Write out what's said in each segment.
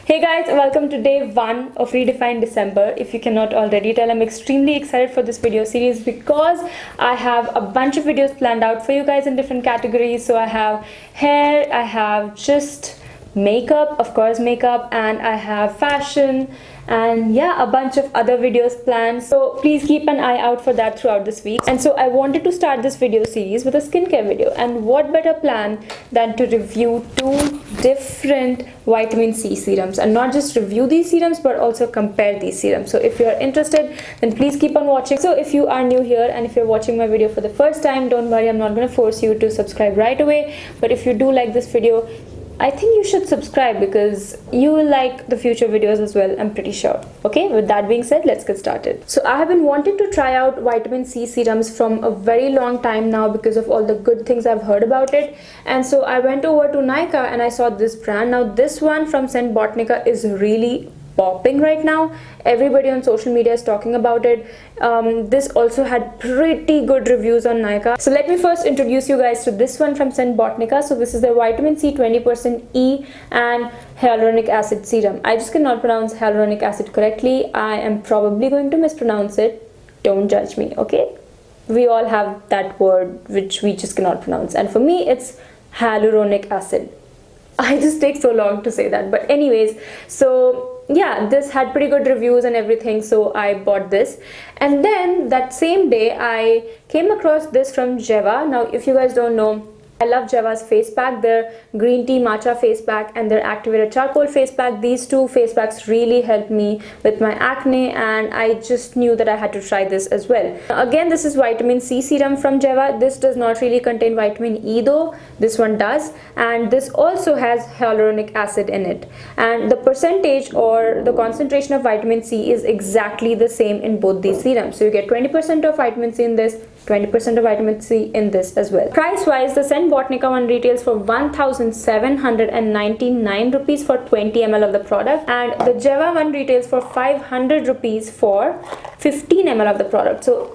Hey guys, welcome to day 1 of Redefined December. If you cannot already tell, I'm extremely excited for this video series because I have a bunch of videos planned out for you guys in different categories. So I have hair, I have just makeup, of course makeup, and I have fashion, and yeah, a bunch of other videos planned. So please keep an eye out for that throughout this week. And so I wanted to start this video series with a skincare video, and what better plan than to review 2 different vitamin C serums, and not just review these serums but also compare these serums. So if you are interested, then please keep on watching. So if you are new here and if you're watching my video for the first time, don't worry, I'm not going to force you to subscribe right away, but if you do like this video, I think you should subscribe because you will like the future videos as well, I'm pretty sure. Okay, with that being said, let's get started. So I have been wanting to try out vitamin C serums from a very long time now because of all the good things I've heard about it. And so I went over to Nykaa and I saw this brand. Now this one from St.Botanica is really popping right now. Everybody on social media is talking about it. This also had pretty good reviews on Nykaa. So let me first introduce you guys to this one from St.Botanica. So this is the vitamin C 20% E and hyaluronic acid serum. I just cannot pronounce hyaluronic acid correctly. I am probably going to mispronounce it. Don't judge me, okay? We all have that word which we just cannot pronounce, and for me it's hyaluronic acid. I just take so long to say that, but anyways, so yeah, this had pretty good reviews and everything, so I bought this. And then that same day I came across this from Jeva. Now if you guys don't know, I love Jeva's face pack, their green tea matcha face pack and their activated charcoal face pack. These 2 face packs really helped me with my acne, and I just knew that I had to try this as well. Again, this is vitamin C serum from Jeva. This does not really contain vitamin E though, this one does, and this also has hyaluronic acid in it, and the percentage or the concentration of vitamin C is exactly the same in both these serums. So you get 20% of vitamin C in this, 20% of vitamin C in this as well. Price wise, the St.Botanica one retails for 1,799 rupees for 20 ml of the product, and the Jeva one retails for 500 rupees for 15 ml of the product. So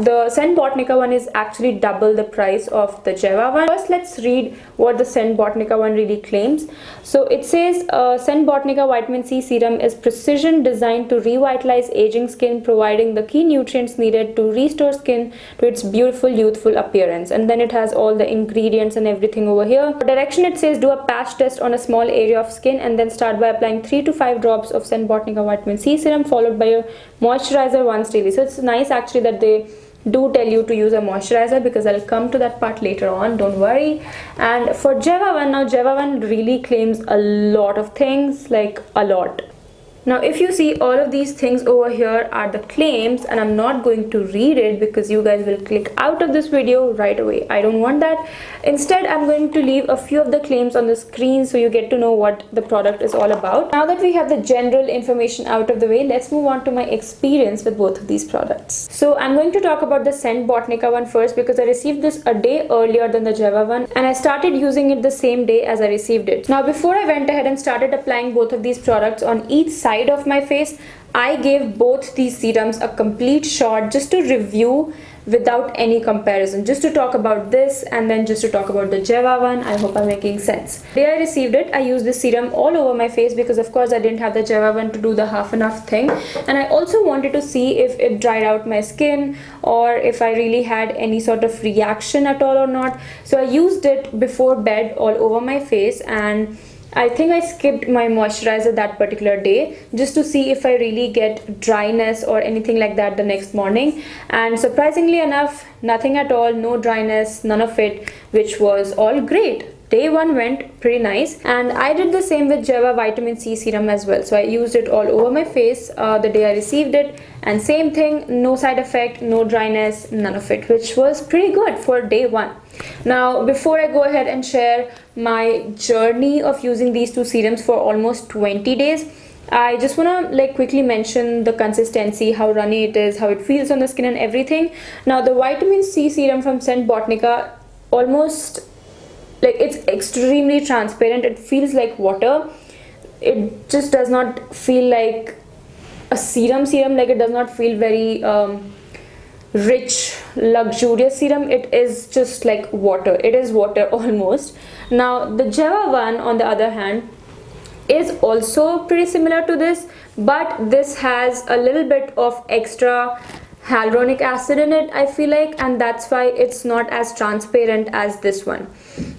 the St.Botanica one is actually double the price of the Jeva one. First, let's read what the St.Botanica one really claims. So it says St.Botanica vitamin C serum is precision designed to revitalize aging skin, providing the key nutrients needed to restore skin to its beautiful youthful appearance. And then it has all the ingredients and everything over here. For direction, it says do a patch test on a small area of skin and then start by applying 3 to 5 drops of St.Botanica vitamin C serum followed by a moisturizer once daily. So it's nice actually that they do tell you to use a moisturizer, because I'll come to that part later on, don't worry. And for Jeva one, now Jeva one really claims a lot of things, like a lot. Now if you see, all of these things over here are the claims, and I'm not going to read it because you guys will click out of this video right away. I don't want that. Instead, I'm going to leave a few of the claims on the screen so you get to know what the product is all about. Now that we have the general information out of the way, let's move on to my experience with both of these products. So I'm going to talk about the St.Botanica one first because I received this a day earlier than the Jeva one, and I started using it the same day as I received it. Now before I went ahead and started applying both of these products on each side of my face, I gave both these serums a complete shot just to review without any comparison, just to talk about this and then just to talk about the Jeva one. I hope I'm making sense. The day I received it, I used this serum all over my face because of course I didn't have the Jeva one to do the half and half thing, and I also wanted to see if it dried out my skin or if I really had any sort of reaction at all or not. So I used it before bed all over my face, and I think I skipped my moisturizer that particular day just to see if I really get dryness or anything like that the next morning, and surprisingly enough, nothing at all, no dryness, none of it, which was all great. Day 1 went pretty nice, and I did the same with Jeva vitamin C serum as well. So I used it all over my face the day I received it, and same thing, no side effect, no dryness, none of it, which was pretty good for day 1. Now before I go ahead and share my journey of using these 2 serums for almost 20 days, I just want to quickly mention the consistency, how runny it is, how it feels on the skin and everything. Now the vitamin C serum from St.Botanica, almost it's extremely transparent. It feels like water. It just does not feel like a serum, like it does not feel very rich, luxurious serum. It is just like water. It is water almost. Now the Jeva one, on the other hand, is also pretty similar to this, but this has a little bit of extra hyaluronic acid in it, I feel like, and that's why it's not as transparent as this one.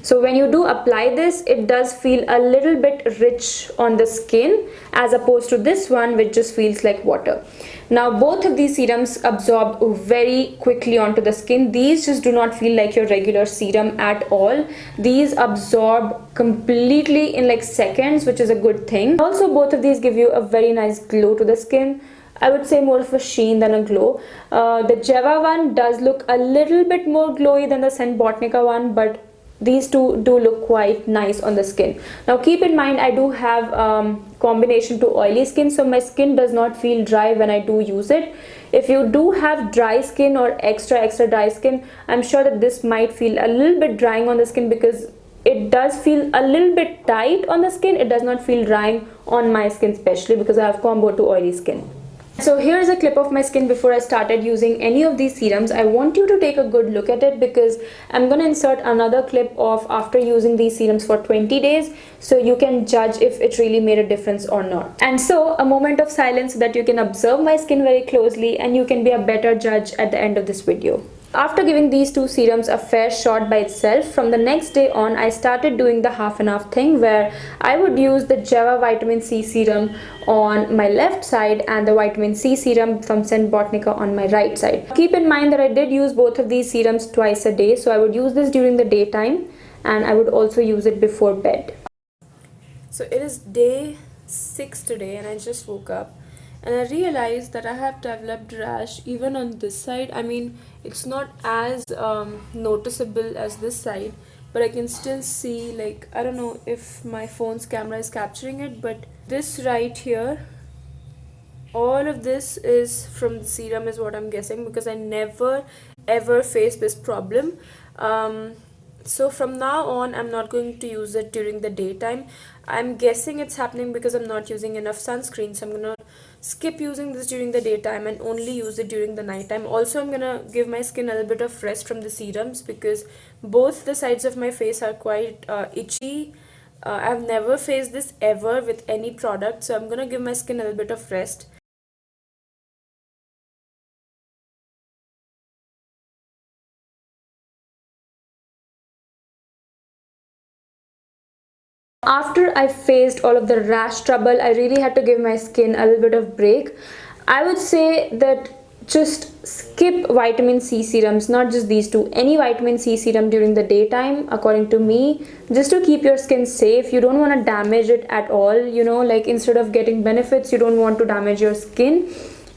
So when you do apply this, it does feel a little bit rich on the skin as opposed to this one, which just feels like water. Now both of these serums absorb very quickly onto the skin. These just do not feel like your regular serum at all. These absorb completely in like seconds, which is a good thing. Also, both of these give you a very nice glow to the skin. I would say more of a sheen than a glow. The Jeva one does look a little bit more glowy than the St.Botanica one, but these two do look quite nice on the skin. Now keep in mind, I do have combination to oily skin, so my skin does not feel dry when I do use it. If you do have dry skin or extra dry skin, I'm sure that this might feel a little bit drying on the skin, because it does feel a little bit tight on the skin. It does not feel drying on my skin, especially because I have combo to oily skin. So here's a clip of my skin before I started using any of these serums. I want you to take a good look at it, because I'm going to insert another clip of after using these serums for 20 days, so you can judge if it really made a difference or not. And so a moment of silence so that you can observe my skin very closely and you can be a better judge at the end of this video. After giving these two serums a fair shot by itself, from the next day on, I started doing the half and half thing, where I would use the Jeva Vitamin C Serum on my left side and the Vitamin C Serum from St.Botanica on my right side. Keep in mind that I did use both of these serums twice a day, so I would use this during the daytime and I would also use it before bed. So it is day 6 today and I just woke up. And I realized that I have developed rash even on this side. I mean, it's not as noticeable as this side, but I can still see, like, I don't know if my phone's camera is capturing it, but this right here, all of this is from the serum is what I'm guessing, because I never ever faced this problem. So from now on, I'm not going to use it during the daytime. I'm guessing it's happening because I'm not using enough sunscreen, so I'm gonna skip using this during the daytime and only use it during the nighttime. Also, I'm gonna give my skin a little bit of rest from the serums, because both the sides of my face are quite itchy. I've never faced this ever with any product, so I'm gonna give my skin a little bit of rest. After I faced all of the rash trouble, I really had to give my skin a little bit of break. I would say that just skip vitamin C serums, not just these two, any vitamin C serum during the daytime, according to me, just to keep your skin safe. You don't want to damage it at all, you know, like instead of getting benefits, you don't want to damage your skin.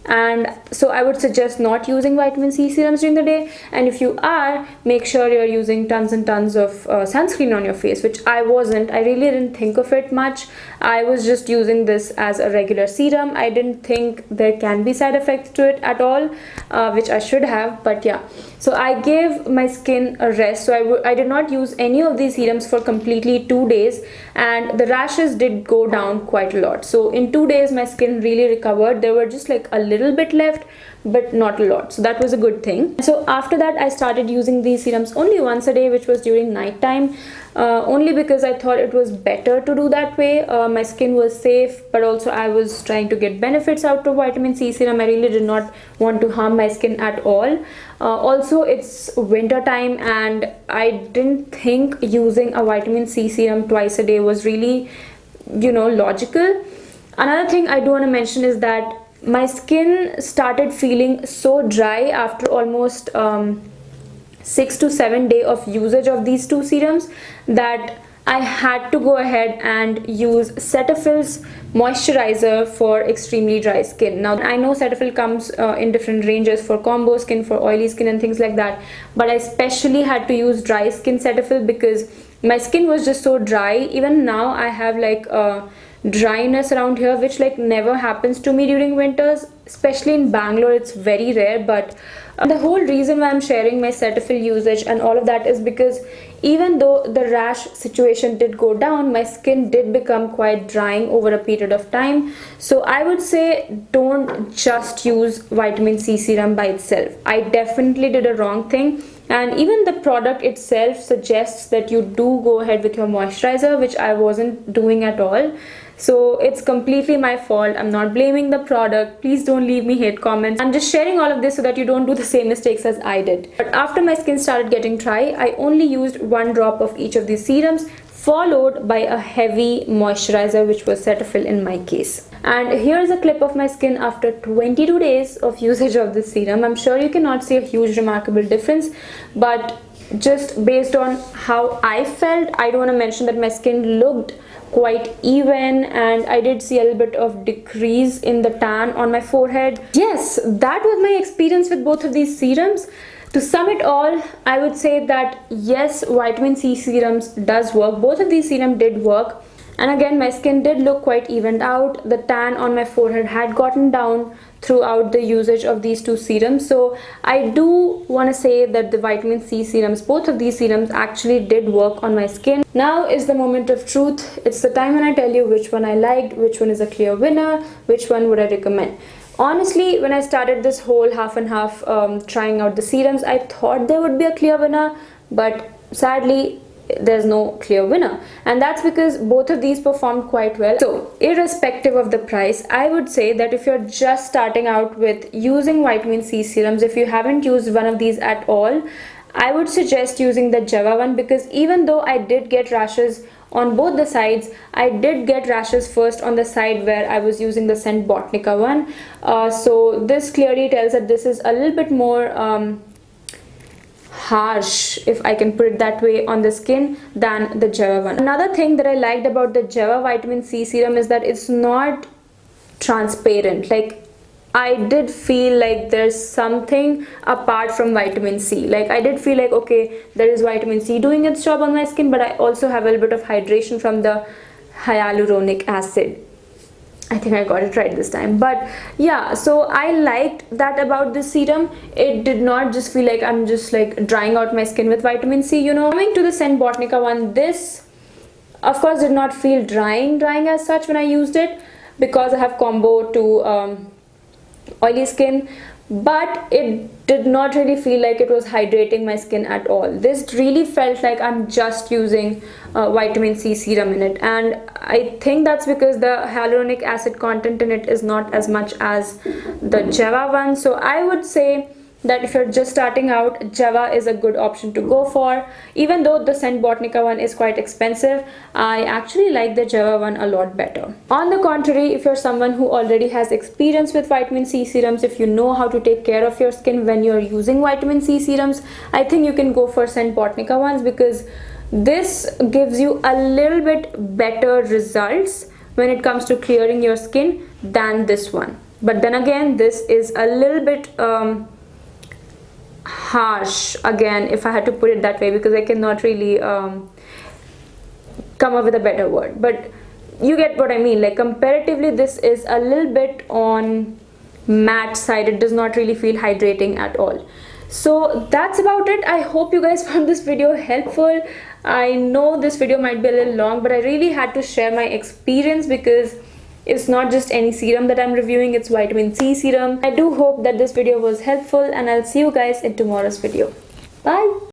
And so I would suggest not using vitamin C serums during the day, and if you are, make sure you're using tons and tons of sunscreen on your face, which I wasn't. I really didn't think of it much. I was just using this as a regular serum. I didn't think there can be side effects to it at all, which I should have, but yeah. So I gave my skin a rest. So I did not use any of these serums for completely 2 days, and the rashes did go down quite a lot. So in 2 days, my skin really recovered. There were just like a little bit left, but not a lot, so that was a good thing. So after that, I started using these serums only once a day, which was during night time, only because I thought it was better to do that way. My skin was safe, but also I was trying to get benefits out of vitamin C serum. I really did not want to harm my skin at all. Also, it's winter time, and I didn't think using a vitamin C serum twice a day was really, you know, logical. Another thing I do want to mention is that my skin started feeling so dry after almost 6 to 7 days of usage of these two serums that I had to go ahead and use Cetaphil's moisturizer for extremely dry skin. Now, I know Cetaphil comes in different ranges for combo skin, for oily skin and things like that, but I especially had to use dry skin Cetaphil because my skin was just so dry. Even now I have like dryness around here, which like never happens to me during winters, especially in Bangalore. It's very rare. But the whole reason why I'm sharing my Cetaphil usage and all of that is because even though the rash situation did go down, my skin did become quite drying over a period of time. So I would say don't just use vitamin C serum by itself. I definitely did a wrong thing. And even the product itself suggests that you do go ahead with your moisturizer, which I wasn't doing at all. So it's completely my fault. I'm not blaming the product. Please don't leave me hate comments. I'm just sharing all of this so that you don't do the same mistakes as I did. But after my skin started getting dry, I only used 1 drop of each of these serums, followed by a heavy moisturizer, which was Cetaphil in my case. And here's a clip of my skin after 22 days of usage of this serum. I'm sure you cannot see a huge remarkable difference, but just based on how I felt, I do want to mention that my skin looked quite even, and I did see a little bit of decrease in the tan on my forehead. Yes, that was my experience with both of these serums. To sum it all, I would say that yes, vitamin C serums does work. Both of these serums did work. And again, my skin did look quite evened out. The tan on my forehead had gotten down throughout the usage of these 2 serums. So I do want to say that the vitamin C serums, both of these serums actually did work on my skin. Now is the moment of truth. It's the time when I tell you which one I liked, which one is a clear winner, which one would I recommend. Honestly, when I started this whole half and half trying out the serums, I thought there would be a clear winner, but sadly there's no clear winner, and that's because both of these performed quite well. So irrespective of the price, I would say that if you're just starting out with using vitamin C serums, if you haven't used one of these at all, I would suggest using the Jeva one, because even though I did get rashes on both the sides, I did get rashes first on the side where I was using the St.Botanica one. So this clearly tells that this is a little bit more harsh, if I can put it that way, on the skin than the Jeva one. Another thing that I liked about the Jeva vitamin C serum is that it's not transparent. Like, I did feel like there's something apart from vitamin C. Like, I did feel like, okay, there is vitamin C doing its job on my skin, but I also have a little bit of hydration from the hyaluronic acid. I think I got it right this time. But yeah, so I liked that about this serum. It did not just feel like I'm just like drying out my skin with vitamin C, you know. Coming to the St.Botanica one, this of course did not feel drying as such when I used it, because I have combo to oily skin, but it did not really feel like it was hydrating my skin at all. This really felt like I'm just using vitamin C serum in it, and I think that's because the hyaluronic acid content in it is not as much as the Jeva one. So I would say that if you're just starting out, Jeva is a good option to go for. Even though the St.Botanica one is quite expensive, I actually like the Jeva one a lot better. On the contrary, if you're someone who already has experience with vitamin C serums, if you know how to take care of your skin when you're using vitamin C serums, I think you can go for St.Botanica ones, because this gives you a little bit better results when it comes to clearing your skin than this one. But then again, this is a little bit harsh, again, if I had to put it that way, because I cannot really come up with a better word, but you get what I mean. Like, comparatively, this is a little bit on matte side. It does not really feel hydrating at all. So that's about it. I hope you guys found this video helpful. I know this video might be a little long, but I really had to share my experience, because it's not just any serum that I'm reviewing, it's vitamin C serum. I do hope that this video was helpful, and I'll see you guys in tomorrow's video. Bye!